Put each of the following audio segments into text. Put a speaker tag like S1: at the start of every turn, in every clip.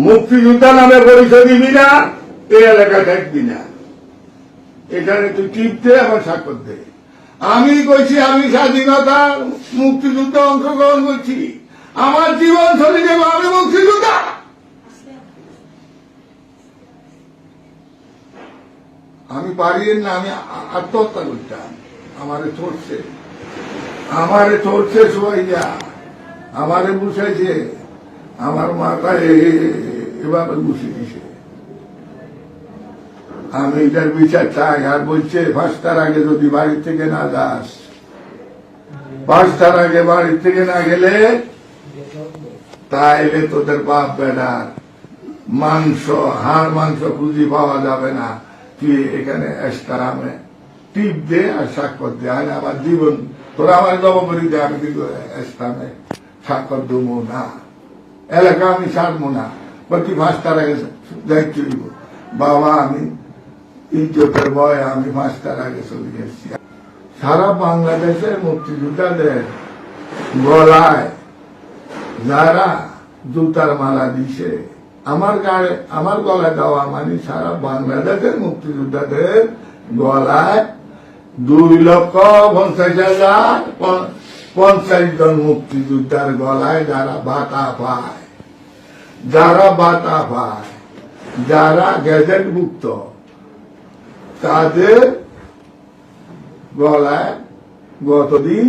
S1: মুক্তিযোদ্ধা নামে পরিচয় দিবি না, এই এলাকায় থাকবি না। এখানে তুই টিপ দে, আবার স্বাক্ষর দে। আমি কইছি আমি স্বাধীনতা মুক্তিযুদ্ধে অংশগ্রহণ করছি, আমার জীবন চলে যাবো, আমি মুক্তিযোদ্ধা। আমি পারি না, আমি আত্মহত্যা করতাম। আমারে চড়ছে সবাই যা, আমারে বুঝাইছে, আমার মাথায় এভাবে বুঝিয়ে দিছে। আমি এটার বিচার চাই। আর বলছে 5টার আগে যদি বাড়ি থেকে না যাস, 5টার আগে বাড়ি থেকে না গেলে তাইলে তোদের বাপ বেড়ার মাংস, হাড় মাংস খুঁজি পাওয়া যাবে না। তুই এখানে এস্তারামে টিপ দে আর স্বাক্ষর দে, আর আমার জীবন তোরা আমার জবাবরি দে। আমি কিন্তু এস্তামে স্বাক্ষর দেবো না, এলাকা আমি ছাড়বো না। প্রতি 5টার আগে দায়িত্ব দিব। বাবা, আমি ইজ্জতের ভয় আমি 5টার আগে চলে গেছি। সারা বাংলাদেশের মুক্তিযোদ্ধাদের গলায় যারা জুতার মালা দিছে, আমার গলায় দেওয়া মানে সারা বাংলাদেশের মুক্তিযোদ্ধাদের গলায় 2,50,050 জন মুক্তিযোদ্ধার গলায় যারা বাতা পায়, যারা গ্যাজেটভুক্ত, তাদের গলায় গতদিন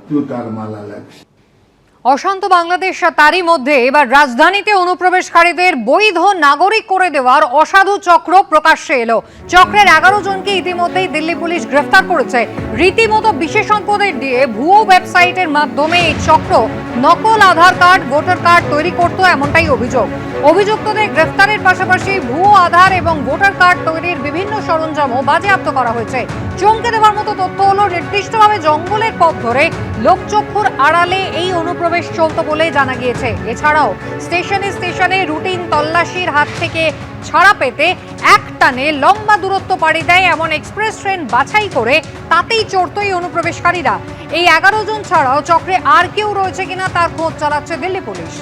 S1: জুতার মালা লাগছে।
S2: অশান্ত বাংলাদেশ, তারই মধ্যে এবার রাজধানীতে অনুপ্রবেশকারীদের বৈধ নাগরিক করে দেওয়ার অসাধু চক্র প্রকাশ্যে এলো। চক্রের 11 জনকে ইতিমধ্যেই দিল্লি পুলিশ গ্রেফতার করেছে। রীতিমতো বিশেষজ্ঞদের দিয়ে ভুয়ো ওয়েবসাইটের মাধ্যমে এই চক্র নকল আধার কার্ড, ভোটার কার্ড তৈরি করত, এমনটাই অভিযোগ। অভিযুক্তদের গ্রেফতারের পাশাপাশি ভুয়ো আধার এবং ভোটার কার্ড তৈরির বিভিন্ন সরঞ্জামও বাজেয়াপ্ত করা হয়েছে। চমকে দেওয়ার মতো তথ্য হলো, নির্দিষ্টভাবে জঙ্গলের পথ ধরে লোকচক্ষুর আড়ালে এই অনুপ্রবেশ চলত বলে জানা গিয়েছে। এছাড়াও স্টেশনে স্টেশনে রুটিন তল্লাশির হাত থেকে ছাড়া পেতে একটানে লম্বা দূরত্ব পাড়ি দেয় এমন এক্সপ্রেস ট্রেন বাছাই করে তাতেই চড়ত এই অনুপ্রবেশকারীরা। এই 11 জন ছাড়াও চক্রে আর কেউ রয়েছে কিনা তার খোঁজ চালাচ্ছে দিল্লি পুলিশ।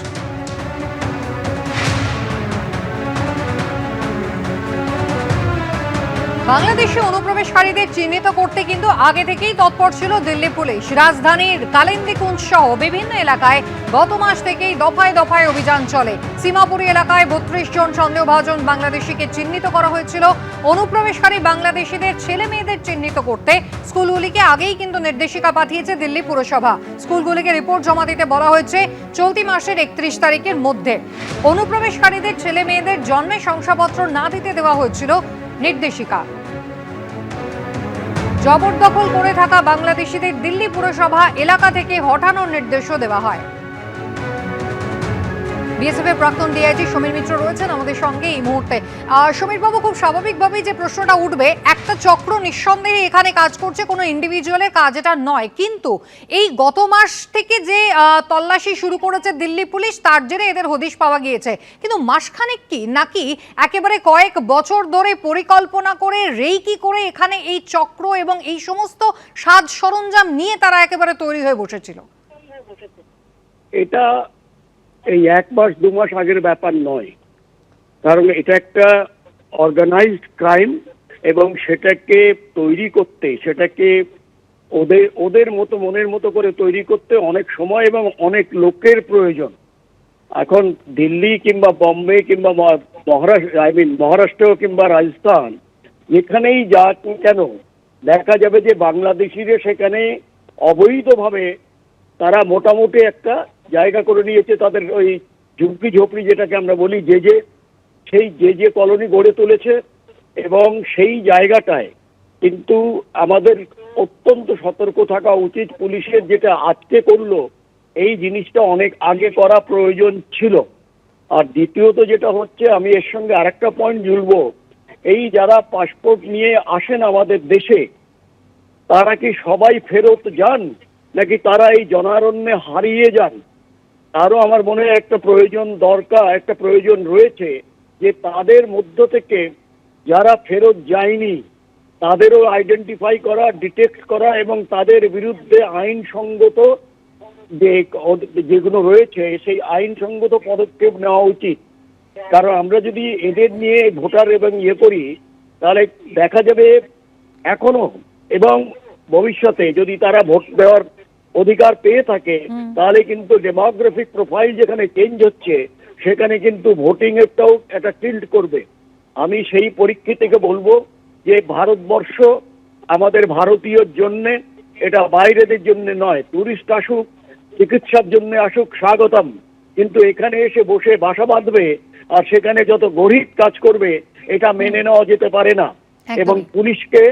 S2: বাংলাদেশে অনুপ্রবেশকারীদের চিহ্নিত করতে কিন্তু আগে থেকেই তৎপর ছিল দিল্লি পুলিশ। রাজধানীর কালিন্দিকুঞ্জ সহ বিভিন্ন এলাকায় গত মাস থেকেই দফায় দফায় অভিযান চলে। সীমাপুরী এলাকায় 32 জন সন্দেহভাজন বাংলাদেশিকে চিহ্নিত করা হয়েছিল। অনুপ্রবেশকারী বাংলাদেশিদের ছেলে মেয়েদের চিহ্নিত করতে স্কুলগুলিকে আগেই কিন্তু নির্দেশিকা পাঠিয়েছে দিল্লি পুরসভা। স্কুলগুলিকে রিপোর্ট জমা দিতে বলা হয়েছে চলতি মাসের 31 তারিখের মধ্যে। অনুপ্রবেশকারীদের ছেলে মেয়েদের জন্মের শংসাপত্র না দিতে দেওয়া হয়েছিল নির্দেশিকা। জবরদখল করে থাকা বাংলাদেশিদের দিল্লি পুরসভা এলাকা থেকে হটানোর নির্দেশও দেওয়া হয়। বিএসএফ এর প্রাক্তন ডিআইজি সমীর মিত্র রয়েছেন আমাদের সঙ্গে এই মুহূর্তে। সমীর বাবু, খুব স্বাভাবিকভাবেই যে প্রশ্নটা উঠবে, একটা চক্র নিঃসন্দেহে এখানে কাজ করছে, কোনো ইন্ডিভিজুয়ালের কাজ এটা নয়, কিন্তু এই গত মাস থেকে যে তল্লাশি শুরু করেছে দিল্লি পুলিশ, তার জেরে এদের হদিশ পাওয়া গিয়েছে। কিন্তু মাসখানেক কি নাকি একেবারে কয়েক বছর ধরে পরিকল্পনা করে রেইকি করে এখানে এই চক্র এবং এই সমস্ত সাজ সরঞ্জাম নিয়ে তারা একেবারে তৈরি হয়ে বসেছিল?
S3: এটা এই 1 মাস 2 মাস আগের ব্যাপার নয়, কারণ এটা একটা অর্গানাইজড ক্রাইম এবং সেটাকে তৈরি করতে, সেটাকে ওদের মতো মনের মতো করে তৈরি করতে অনেক সময় এবং অনেক লোকের প্রয়োজন। এখন দিল্লি কিংবা বম্বে কিংবা মহারাষ্ট্র কিংবা রাজস্থান, যেখানেই যাক কেন দেখা যাবে যে বাংলাদেশিরা সেখানে অবৈধভাবে তারা মোটামুটি একটা জায়গা করে নিয়েছে। তাদের ওই ঝুঁকি ঝোপড়ি যেটাকে আমরা বলি, যে কলোনি গড়ে তুলেছে, এবং সেই জায়গাটায় কিন্তু আমাদের অত্যন্ত সতর্ক থাকা উচিত। পুলিশের যেটা আজকে করলো, এই জিনিসটা অনেক আগে করা প্রয়োজন ছিল। আর দ্বিতীয়ত যেটা হচ্ছে, আমি এর সঙ্গে আরেকটা পয়েন্ট জুড়বো, এই যারা পাসপোর্ট নিয়ে আসেন আমাদের দেশে, তারা কি সবাই ফেরত যান নাকি তারা এই জনারণ্যে হারিয়ে যান? তারও আমার মনে হয় একটা প্রয়োজন রয়েছে যে তাদের মধ্য থেকে যারা ফেরত যায়নি তাদেরও আইডেন্টিফাই করা, ডিটেক্ট করা এবং তাদের বিরুদ্ধে আইনসঙ্গত যেগুলো রয়েছে সেই আইনসঙ্গত পদক্ষেপ নেওয়া উচিত। কারণ আমরা যদি এদের নিয়ে ভোটার এবং ইয়ে করি, তাহলে দেখা যাবে এখনো এবং ভবিষ্যতে যদি তারা ভোট দেওয়ার অধিকার পেয়ে থাকে, তাহলে কিন্তু ডেমোগ্রাফিক প্রোফাইল যেখানে চেঞ্জ হচ্ছে, সেখানে কিন্তু ভোটিং এরটাও একটা টিল্ট করবে। আমি সেই পরীক্ষা থেকে বলবো যে ভারতবর্ষ আমাদের ভারতীয়র জন্য, এটা বাইরেদের জন্য নয়। টুরিস্ট আসুক, চিকিৎসার জন্য আসুক, স্বাগতম, কিন্তু এখানে এসে বসে বাসা বাঁধবে আর সেখানে যত গরিব কাজ করবে, এটা মেনে নেওয়া যেতে পারে না।
S2: একদমই।
S3: এবং পুলিশকে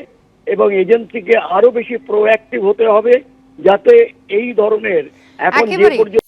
S3: এবং এজেন্সিকে আরো বেশি প্রোঅ্যাক্টিভ হতে হবে, যাতে এই ধরনের এখন যে
S2: একেবারেই।
S3: পর্যন্ত